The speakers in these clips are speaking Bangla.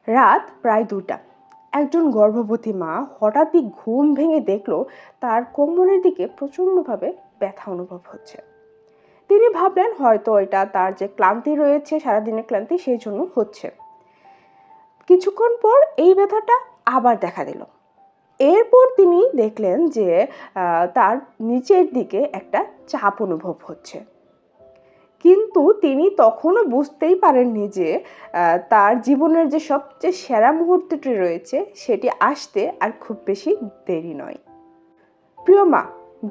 রাত প্রায় 2টা। একজন গর্ভবতী মা হঠাৎই ঘুম ভেঙে দেখলো তার কোমরের দিকে প্রচণ্ডভাবে ব্যথা অনুভব হচ্ছে। তিনি ভাবলেন হয়তো এটা তার যে ক্লান্তি রয়েছে, সারাদিনের ক্লান্তি, সেই জন্য হচ্ছে। কিছুক্ষণ পর এই ব্যথাটা আবার দেখা দিল। এরপর তিনি দেখলেন যে তার নিচের দিকে একটা চাপ অনুভব হচ্ছে, কিন্তু তিনি তখনও বুঝতেই পারেননি যে তার জীবনের যে সবচেয়ে সেরা মুহূর্তটি রয়েছে সেটি আসতে আর খুব বেশি দেরি নয়। প্রিয় মা,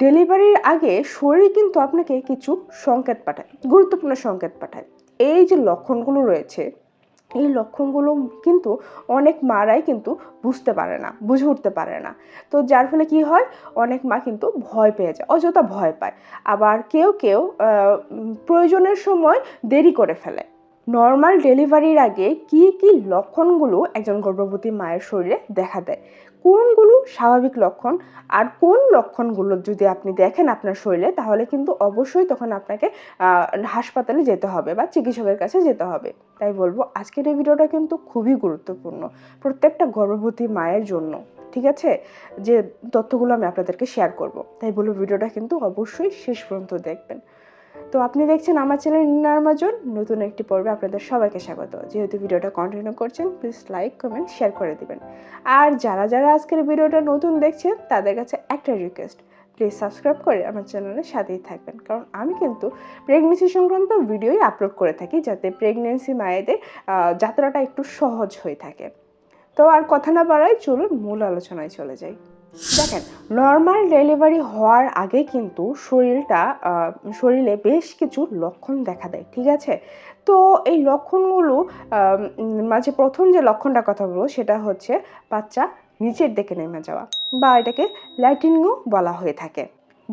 ডেলিভারির আগে শরীর কিন্তু আপনাকে কিছু সংকেত পাঠায়, গুরুত্বপূর্ণ সংকেত পাঠায়। এই যে লক্ষণগুলো রয়েছে, এই লক্ষণগুলো কিন্তু অনেক মারাই কিন্তু বুঝতে পারে না, বুঝে উঠতে পারে না। তো যার ফলে কি হয়, অনেক মা কিন্তু ভয় পেয়ে যায়, অযথা ভয় পায়। আবার কেউ কেউ প্রয়োজনের সময় দেরি করে ফেলে। নর্মাল ডেলিভারির আগে কি কি লক্ষণগুলো একজন গর্ভবতী মায়ের শরীরে দেখা দেয়, কোনগুলো স্বাভাবিক লক্ষণ আর কোন লক্ষণগুলো যদি আপনি দেখেন আপনার শরীরে, তাহলে কিন্তু অবশ্যই তখন আপনাকে হাসপাতালে যেতে হবে বা চিকিৎসকের কাছে যেতে হবে। তাই বলবো আজকের এই ভিডিওটা কিন্তু খুবই গুরুত্বপূর্ণ প্রত্যেকটা গর্ভবতী মায়ের জন্য। ঠিক আছে, যে তথ্যগুলো আমি আপনাদেরকে শেয়ার করব, তাই বলবো ভিডিওটা কিন্তু অবশ্যই শেষ পর্যন্ত দেখবেন। তো আপনি দেখছেন আমার চ্যানেল নিনার মাজন, নতুন একটি পর্বে আপনাদের সবাইকে স্বাগত। যেহেতু ভিডিওটা কন্টিনিউ করছেন, প্লিজ লাইক, কমেন্ট, শেয়ার করে দিবেন। আর যারা যারা আজকের ভিডিওটা নতুন দেখছেন তাদের কাছে একটা রিকোয়েস্ট, প্লিজ সাবস্ক্রাইব করে আমার চ্যানেলের সাথেই থাকবেন, কারণ আমি কিন্তু প্রেগনেন্সি সংক্রান্ত ভিডিওই আপলোড করে থাকি, যাতে প্রেগনেন্সি মায়েদের যাত্রাটা একটু সহজ হয়ে থাকে। তো আর কথা না বাড়াই, চলুন মূল আলোচনায় চলে যাই। দেখেন, নর্মাল ডেলিভারি হওয়ার আগে কিন্তু শরীরে বেশ কিছু লক্ষণ দেখা দেয়। ঠিক আছে, তো এই লক্ষণগুলো মাঝে প্রথম যে লক্ষণটার কথা বলবো সেটা হচ্ছে বাচ্চা নিচের দিকে নেমে যাওয়া, বা এটাকে ল্যাটিনও বলা হয়ে থাকে।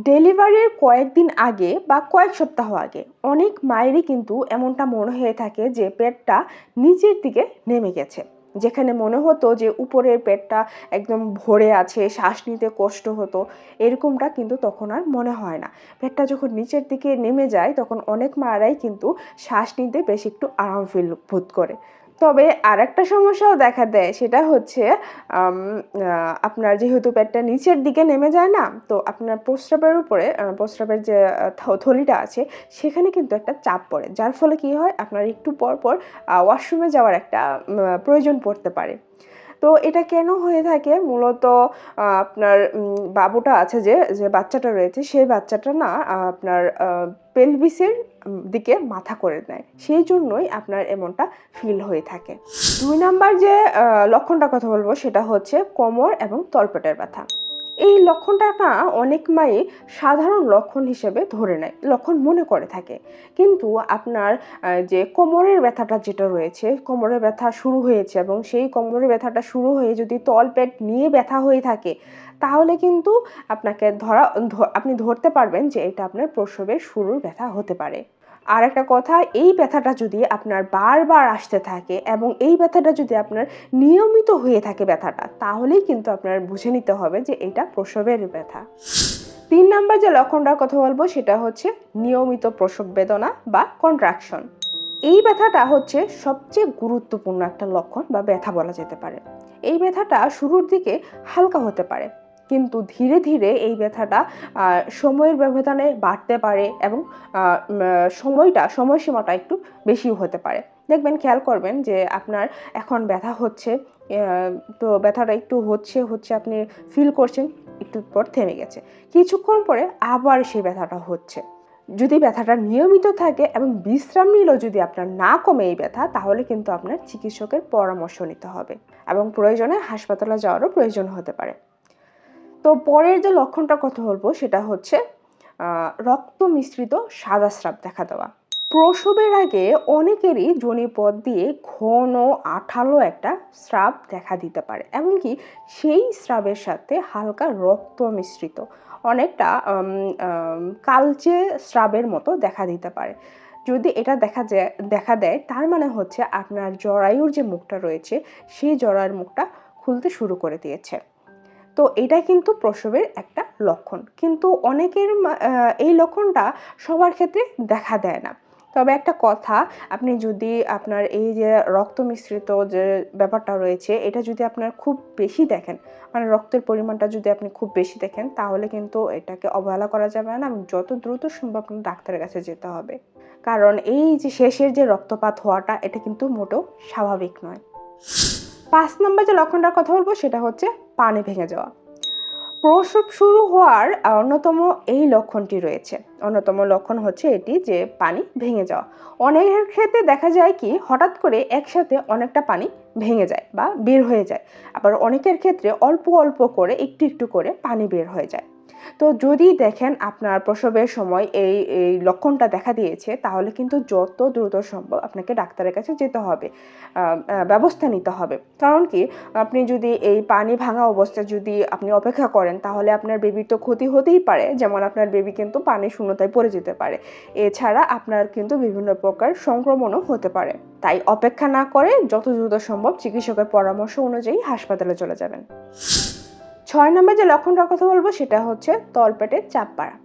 ডেলিভারির কয়েকদিন আগে বা কয়েক সপ্তাহ আগে অনেক মায়েরই কিন্তু এমনটা মনে হয়ে থাকে যে পেটটা নিচের দিকে নেমে গেছে। যেখানে মনে হতো যে উপরের পেটটা একদম ভরে আছে, শ্বাস নিতে কষ্ট হতো, এরকমটা কিন্তু তখন আর মনে হয় না। পেটটা যখন নিচের দিকে নেমে যায় তখন অনেক মায়েরাই কিন্তু শ্বাস নিতে বেশ একটু আরাম বোধ করে। তবে আর একটা সমস্যাও দেখা দেয়, সেটা হচ্ছে আপনার যেহেতু পেটটা নিচের দিকে নেমে যায় না, তো আপনার প্রস্রাবের উপরে প্রস্রাবের যে থলিটা আছে সেখানে কিন্তু একটা চাপ পড়ে, যার ফলে কি হয়, আপনার একটু পর পর ওয়াশরুমে যাওয়ার একটা প্রয়োজন পড়তে পারে। তো এটা কেন হয়ে থাকে, মূলত আপনার বাবুটা আছে, যে যে বাচ্চাটা রয়েছে, সেই বাচ্চাটা না আপনার পেলভিসের দিকে মাথা করে নেয়, সেই জন্যই আপনার এমনটা ফিল হয়ে থাকে। 2 নাম্বার যে লক্ষণটার কথা বলবো সেটা হচ্ছে কোমর এবং তলপেটের ব্যথা। এই লক্ষণটা না অনেক মাই সাধারণ লক্ষণ হিসেবে ধরে নেয়, লক্ষণ মনে করে থাকে, কিন্তু আপনার যে কোমরের ব্যথাটা যেটা রয়েছে, কোমরের ব্যথা শুরু হয়েছে এবং সেই কোমরের ব্যথাটা শুরু হয়ে যদি তলপেট নিয়ে ব্যথা হয়ে থাকে, তাহলে কিন্তু আপনাকে আপনি ধরতে পারবেন যে এটা আপনার প্রসবের শুরুর ব্যথা হতে পারে। আর একটা কথা, এই ব্যথাটা যদি আপনার বারবার আসতে থাকে এবং এই ব্যথাটা যদি আপনার নিয়মিত হয়ে থাকে ব্যথাটা, তাহলেই কিন্তু আপনার বুঝে নিতে হবে যে এটা প্রসবের ব্যথা। 3 নাম্বার যে লক্ষণটার কথা বলবো সেটা হচ্ছে নিয়মিত প্রসব বেদনা বা কন্ট্রাকশন। এই ব্যথাটা হচ্ছে সবচেয়ে গুরুত্বপূর্ণ একটা লক্ষণ বা ব্যথা বলা যেতে পারে। এই ব্যথাটা শুরুর দিকে হালকা হতে পারে, কিন্তু ধীরে ধীরে এই ব্যথাটা সময়ের ব্যবধানে বাড়তে পারে এবং সময়সীমাটা একটু বেশিও হতে পারে। দেখবেন, খেয়াল করবেন যে আপনার এখন ব্যথা হচ্ছে, তো ব্যথাটা একটু হচ্ছে আপনি ফিল করছেন, একটু পর থেমে গেছে, কিছুক্ষণ পরে আবার সেই ব্যথাটা হচ্ছে। যদি ব্যথাটা নিয়মিত থাকে এবং বিশ্রাম নিলেও যদি আপনার না কমে এই ব্যথা, তাহলে কিন্তু আপনার চিকিৎসকের পরামর্শ নিতে হবে এবং প্রয়োজনে হাসপাতালে যাওয়ারও প্রয়োজন হতে পারে। তো পরের যে লক্ষণটার কথা বলবো সেটা হচ্ছে রক্ত মিশ্রিত সাদা স্রাব দেখা দেওয়া। প্রসবের আগে অনেকেরই যোনিপথ দিয়ে ঘন আঠালো একটা স্রাব দেখা দিতে পারে, এমনকি সেই স্রাবের সাথে হালকা রক্ত মিশ্রিত, অনেকটা কালচে স্রাবের মতো দেখা দিতে পারে। যদি এটা দেখা দেয়, তার মানে হচ্ছে আপনার জরায়ুর যে মুখটা রয়েছে, সেই জরায়ুর মুখটা খুলতে শুরু করে দিয়েছে। তো এটা কিন্তু প্রসবের একটা লক্ষণ, কিন্তু অনেকের এই লক্ষণটা সবার ক্ষেত্রে দেখা দেয় না। তবে একটা কথা, আপনি যদি আপনার এই যে রক্ত মিশ্রিত যে ব্যাপারটা রয়েছে এটা যদি আপনার খুব বেশি দেখেন, মানে রক্তের পরিমাণটা যদি আপনি খুব বেশি দেখেন, তাহলে কিন্তু এটাকে অবহেলা করা যাবে না এবং যত দ্রুত সম্ভব আপনার ডাক্তারের কাছে যেতে হবে। কারণ এই যে শেষের যে রক্তপাত হওয়াটা এটা কিন্তু মোটেও স্বাভাবিক নয়। 5 নম্বর যে লক্ষণটার কথা বলবো সেটা হচ্ছে পানি ভেঙে যাওয়া। প্রসব শুরু হওয়ার অন্যতম এই লক্ষণটি রয়েছে। অন্যতম লক্ষণ হচ্ছে এটি যে পানি ভেঙে যাওয়া। অনেকের ক্ষেত্রে দেখা যায় কি হঠাৎ করে একসাথে অনেকটা পানি ভেঙে যায় বা বের হয়ে যায়। আবার অনেকের ক্ষেত্রে অল্প অল্প করে একটু একটু করে পানি বের হয়ে যায়। তো যদি দেখেন আপনার প্রসবের সময় এই এই লক্ষণটা দেখা দিয়েছে, তাহলে কিন্তু যত দ্রুত সম্ভব আপনাকে ডাক্তারের কাছে যেতে হবে, ব্যবস্থা নিতে হবে। কারণ কি, আপনি যদি এই পানি ভাঙা অবস্থায় যদি আপনি অপেক্ষা করেন, তাহলে আপনার বেবির তো ক্ষতি হতেই পারে। যেমন আপনার বেবি কিন্তু পানি শূন্যতায় পড়ে যেতে পারে। এছাড়া আপনার কিন্তু বিভিন্ন প্রকার সংক্রমণও হতে পারে। তাই অপেক্ষা না করে যত দ্রুত সম্ভব চিকিৎসকের পরামর্শ অনুযায়ী হাসপাতালে চলে যাবেন। 6 নম্বর যে লক্ষণটার কথা বলবো সেটা হচ্ছে তলপেটে চাপ বাড়া।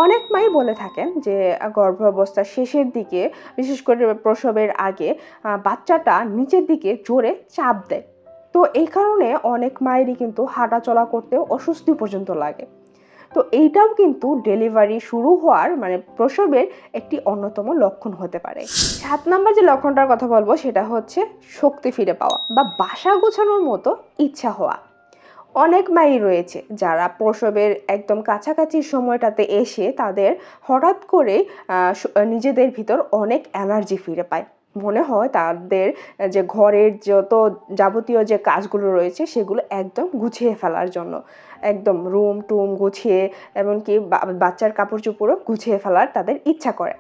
অনেক মাই বলে থাকেন যে গর্ভাবস্থার শেষের দিকে, বিশেষ করে প্রসবের আগে, বাচ্চাটা নিচের দিকে জোরে চাপ দেয়। তো এই কারণে অনেক মায়েরই কিন্তু হাঁটা চলা করতেও অস্বস্তি পর্যন্ত লাগে। তো এইটাও কিন্তু ডেলিভারি শুরু হওয়ার মানে প্রসবের একটি অন্যতম লক্ষণ হতে পারে। 7 নম্বর যে লক্ষণটার কথা বলবো সেটা হচ্ছে শক্তি ফিরে পাওয়া বা বাসা গোছানোর মতো ইচ্ছা হওয়া। অনেক মাই রয়েছে যারা প্রসবের একদম কাছাকাছি সময়টাতে এসে তাদের হঠাৎ করে নিজেদের ভিতর অনেক এনার্জি ফিরে পায়। মনে হয় তাদের যে ঘরের যত যাবতীয় যে কাজগুলো রয়েছে সেগুলো একদম গুছিয়ে ফেলার জন্য, একদম রুম টুম গুছিয়ে, এমনকি বাচ্চার কাপড় চোপড়ও গুছিয়ে ফেলার তাদের ইচ্ছা করে।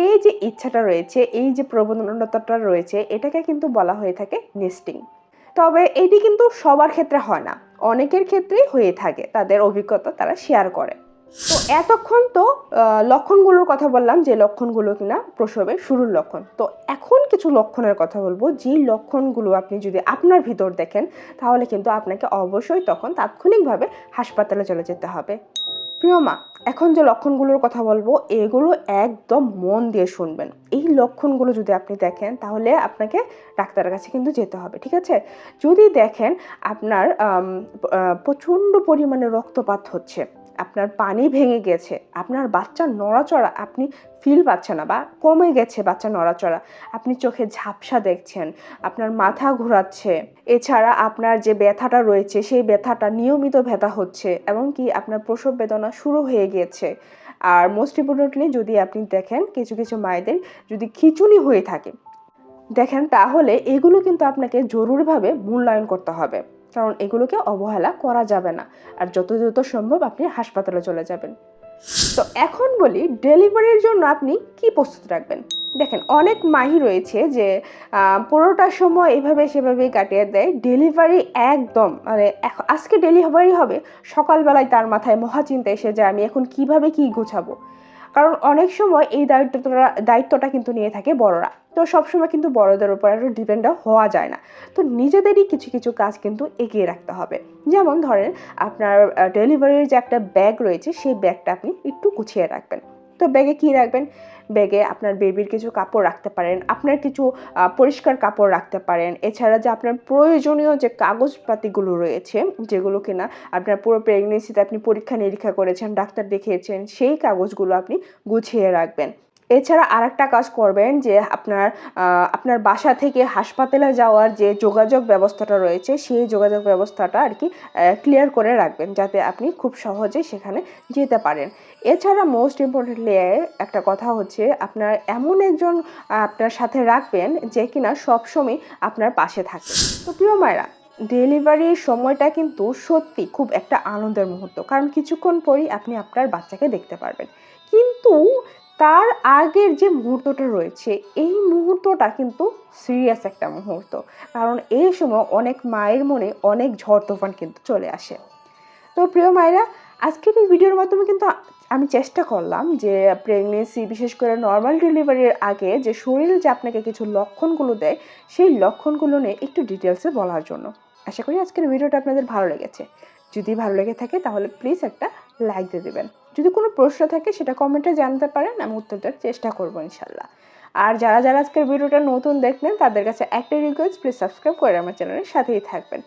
এই যে ইচ্ছাটা রয়েছে, এই যে প্রবণতাটা রয়েছে, এটাকে কিন্তু বলা হয়ে থাকে নেস্টিং। তবে এটি কিন্তু সবার ক্ষেত্রে হয় না, অনেকের ক্ষেত্রেই হয়ে থাকে, তাদের অভিজ্ঞতা তারা শেয়ার করে। তো এতক্ষণ তো লক্ষণগুলোর কথা বললাম, যে লক্ষণগুলো কিনা প্রসবের শুরুর লক্ষণ। তো এখন কিছু লক্ষণের কথা বলবো, যে লক্ষণগুলো আপনি যদি আপনার ভিতর দেখেন, তাহলে কিন্তু আপনাকে অবশ্যই তখন তাৎক্ষণিকভাবে হাসপাতালে চলে যেতে হবে। প্রিয় মা, এখন যে লক্ষণগুলোর কথা বলবো এগুলো একদম মন দিয়ে শুনবেন। এই লক্ষণগুলো যদি আপনি দেখেন, তাহলে আপনাকে ডাক্তারের কাছে কিন্তু যেতে হবে, ঠিক আছে? যদি দেখেন আপনার প্রচণ্ড পরিমাণে রক্তপাত হচ্ছে, আপনার পানি ভেঙে গেছে, আপনার বাচ্চার নড়াচড়া আপনি ফিল পাচ্ছেন না বা কমে গেছে বাচ্চার নড়াচড়া, আপনি চোখে ঝাপসা দেখছেন, আপনার মাথা ঘোরাচ্ছে, এছাড়া আপনার যে ব্যথাটা রয়েছে সেই ব্যথাটা নিয়মিত ব্যথা হচ্ছে, এবং কি আপনার প্রসব বেদনা শুরু হয়ে গিয়েছে, আর মোস্ট ইম্পর্টেন্টলি যদি আপনি দেখেন কিছু কিছু মায়েদের যদি খিঁচুনি হয়ে থাকে দেখেন, তাহলে এগুলো কিন্তু আপনাকে জরুরিভাবে মূল্যায়ন করতে হবে। কারণ এগুলোকে অবহেলা করা যাবে না। আর যত দ্রুত সম্ভব আপনি হাসপাতালে চলে যাবেন। তো এখন বলি, ডেলিভারির জন্য আপনি কি প্রস্তুত রাখবেন। দেখেন, অনেক মাহি রয়েছে যে পুরোটা সময় এভাবে সেভাবেই কাটিয়ে দেয়। ডেলিভারি একদম মানে আজকে ডেলিভারি হবে, সকালবেলায় তার মাথায় মহাচিন্তা এসে যায় আমি এখন কিভাবে কি গোছাবো। কারণ অনেক সময় এই দায়িত্বটা কিন্তু নিয়ে থাকে বড়রা। তো সবসময় কিন্তু বড়দের উপর একটু ডিপেন্ড হওয়া যায় না। তো নিজেদেরই কিছু কিছু কাজ কিন্তু এগিয়ে রাখতে হবে। যেমন ধরেন, আপনার ডেলিভারির যে একটা ব্যাগ রয়েছে সেই ব্যাগটা আপনি একটু গুছিয়ে রাখবেন। তো ব্যাগে কি রাখবেন? ব্যাগে আপনার বেবির কিছু কাপড় রাখতে পারেন, আপনার কিছু পরিষ্কার কাপড় রাখতে পারেন। এছাড়া যে আপনার প্রয়োজনীয় যে কাগজপাতিগুলো রয়েছে, যেগুলো কিনা আপনার পুরো প্রেগনেন্সিতে আপনি পরীক্ষা নিরীক্ষা করেছেন, ডাক্তার দেখিয়েছেন, সেই কাগজগুলো আপনি গুছিয়ে রাখবেন। এছাড়া আরেকটা কাজ করবেন যে আপনার বাসা থেকে হাসপাতালে যাওয়ার যে যোগাযোগ ব্যবস্থাটা রয়েছে সেই যোগাযোগ ব্যবস্থাটা আর কি ক্লিয়ার করে রাখবেন, যাতে আপনি খুব সহজেই সেখানে যেতে পারেন। এছাড়া মোস্ট ইম্পর্টেন্টলি একটা কথা হচ্ছে, আপনার এমন একজন আপনার সাথে রাখবেন যে কিনা সবসময় আপনার পাশে থাকে। তো প্রিয় মায়েরা, ডেলিভারির সময়টা কিন্তু সত্যি খুব একটা আনন্দের মুহূর্ত, কারণ কিছুক্ষণ পরই আপনি আপনার বাচ্চাকে দেখতে পারবেন। কিন্তু তার আগের যে মুহূর্তটা রয়েছে, এই মুহূর্তটা কিন্তু সিরিয়াস একটা মুহূর্ত। কারণ এই সময় অনেক মায়ের মনে অনেক ঝড় তুফান কিন্তু চলে আসে। তো প্রিয় মায়েরা, আজকের এই ভিডিওর মাধ্যমে কিন্তু আমি চেষ্টা করলাম যে প্রেগনেন্সি, বিশেষ করে নর্মাল ডেলিভারির আগে যে শরীর যে আপনাকে কিছু লক্ষণগুলো দেয়, সেই লক্ষণগুলো নিয়ে একটু ডিটেলসে বলার জন্য। আশা করি আজকের ভিডিওটা আপনাদের ভালো লেগেছে। যদি ভালো লেগে থাকে তাহলে প্লিজ একটা লাইক দিয়ে দেবেন। যদি কোনো প্রশ্ন থাকে সেটা কমেন্টে জানাতে পারেন, আমি উত্তর দেওয়ার চেষ্টা করবো ইনশাল্লাহ। আর যারা যারা আজকের ভিডিওটা নতুন দেখলেন তাদের কাছে একটা রিকোয়েস্ট, প্লিজ সাবস্ক্রাইব করে আমার চ্যানেলের সাথেই থাকবেন।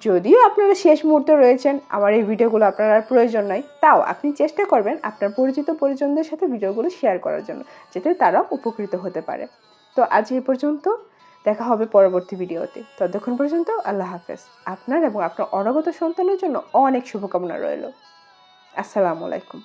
যদিও আপনারা শেষ মুহূর্তে রয়েছেন, আমার এই ভিডিওগুলো আপনার আর প্রয়োজন নয়, তাও আপনি চেষ্টা করবেন আপনার পরিচিত পরিজনদের সাথে ভিডিওগুলো শেয়ার করার জন্য, যাতে তারাও উপকৃত হতে পারে। তো আজ এই পর্যন্ত, দেখা হবে পরবর্তী ভিডিওতে। ততক্ষণ পর্যন্ত আল্লাহ হাফেজ। আপনার এবং আপনার অনাগত সন্তানের জন্য অনেক শুভকামনা রইল। আসসালামু আলাইকুম।